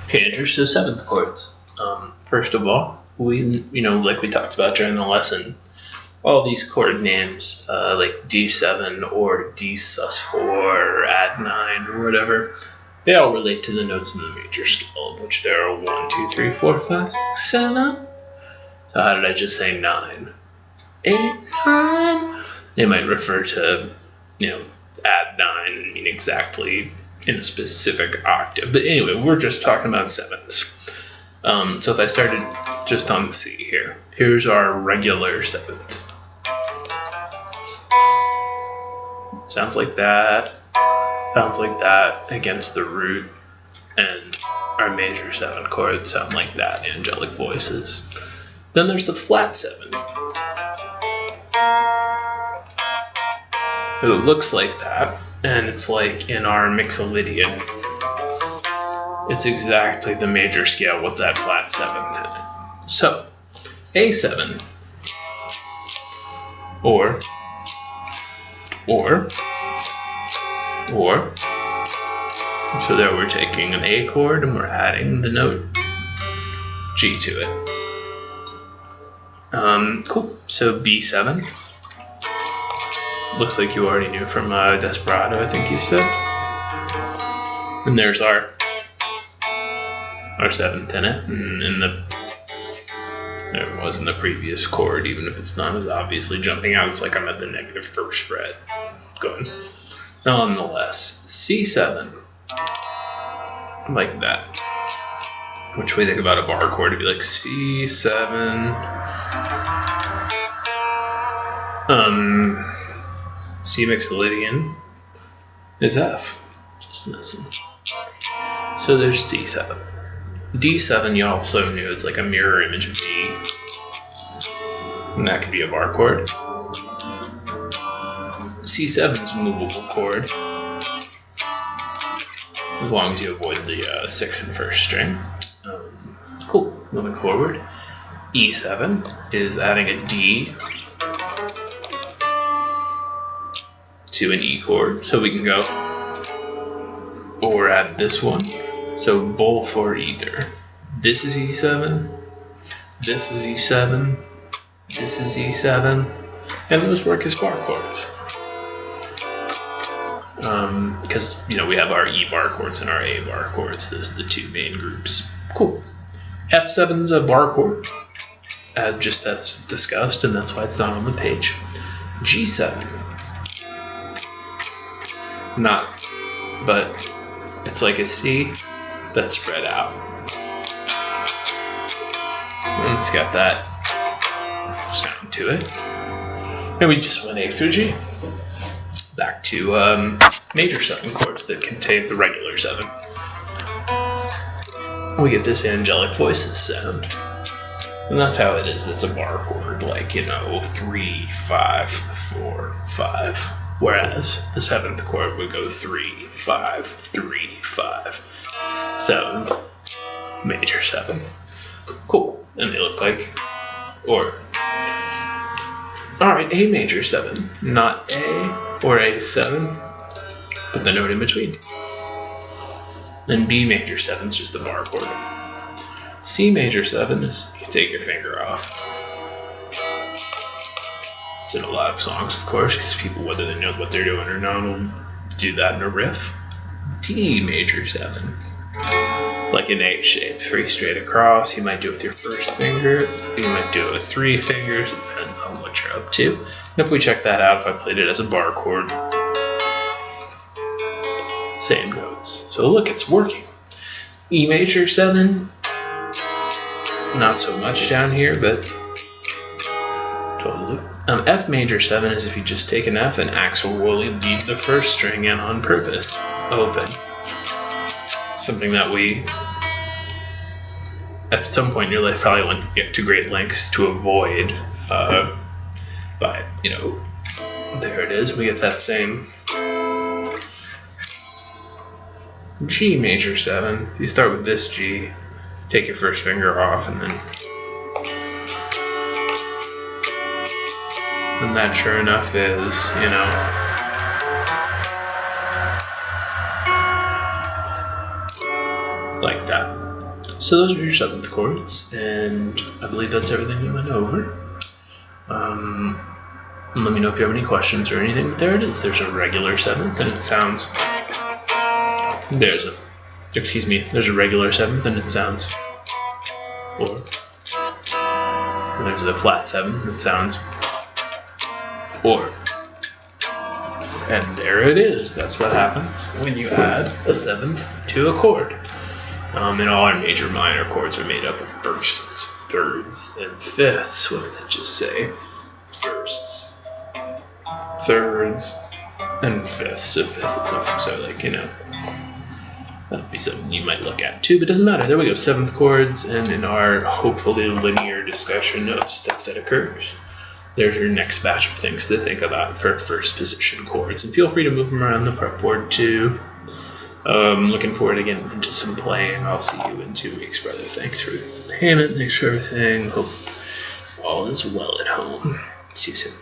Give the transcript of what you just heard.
Okay, enter so seventh chords. First of all, we like we talked about during the lesson, all these chord names like D7 or D sus4 or add 9 or whatever, they all relate to the notes in the major scale, of which there are 1, 2, 3, 4, 5, 6, 7. So how did I just say 9? 8, 9. They might refer to, add 9 and mean exactly in a specific octave. But anyway, we're just talking about sevenths. So if I started just on C here, here's our regular seventh. Sounds like that. Sounds like that against the root. And our major 7 chords sound like that, angelic voices. Then there's the flat 7. It looks like that, and it's like in our Mixolydian. It's exactly the major scale with that flat 7th in it. So, A7, or, so there we're taking an A chord and we're adding the note G to it. Cool. So B7. Looks like you already knew from Desperado, I think you said. And there's our 7th in it. And there was in the previous chord, even if it's not as obviously jumping out. It's like I'm at the negative 1st fret. Good. Nonetheless, C7. Like that. Which we think about a bar chord, it'd be like C7. C Mixolydian is F. Just missing. So there's C7. D7 you also knew it's like a mirror image of D. And that could be a bar chord. C7 is a movable chord. As long as you avoid the 6th and 1st string. Cool. Moving forward. E7 is adding a D to an E chord. So we can go or add this one. So both or either. This is E7. This is E7. This is E7. And those work as bar chords. Because, we have our E bar chords and our A bar chords. Those are the two main groups. Cool. F7 is a bar chord, as discussed, and that's why it's not on the page. G7. Not, but it's like a C that's spread out. And it's got that sound to it. And we just went A through G. Back to major 7 chords that contain the regular 7. We get this angelic voices sound. And that's how it is. It's a bar chord, like, 3, 5, 4, 5. Whereas the 7th chord would go 3, 5, 3, 5. 7, major 7. Cool. And they look like or. Alright, A major 7. Not A or A7, but the note in between. Then B major 7 is just a bar chord. C major 7 is you take your finger off. It's in a lot of songs, of course, because people, whether they know what they're doing or not, will do that in a riff. D major 7. It's like an H shape, 3 straight across. You might do it with your first finger. You might do it with 3 fingers, depending on what you're up to. And if we check that out, if I played it as a bar chord, same notes. So look, it's working. E major 7, not so much down here, but totally. F major 7 is if you just take an F and actually lead the first string in on purpose, open. Something that we, at some point in your life, probably went to get to great lengths to avoid. But, there it is. We get that same G major 7. You start with this G, take your first finger off, and then that sure enough is, like that. So those are your 7th chords, and I believe that's everything we went over. Let me know if you have any questions or anything, but there it is. There's a regular 7th, and it sounds... There's a regular 7th, and it sounds... Or... There's a flat 7th, and it sounds... Or... And there it is. That's what happens when you add a 7th to a chord. And all our major minor chords are made up of firsts, thirds, and fifths. What did I just say? Firsts, thirds, and fifths. So that'd be something you might look at too, but it doesn't matter. There we go, 7th chords, and in our hopefully linear discussion of stuff that occurs, there's your next batch of things to think about for first position chords. And feel free to move them around the fretboard too. Looking forward to getting into some playing. I'll see you in 2 weeks, brother. Thanks for the payment. Thanks for everything. Hope all is well at home. See you soon.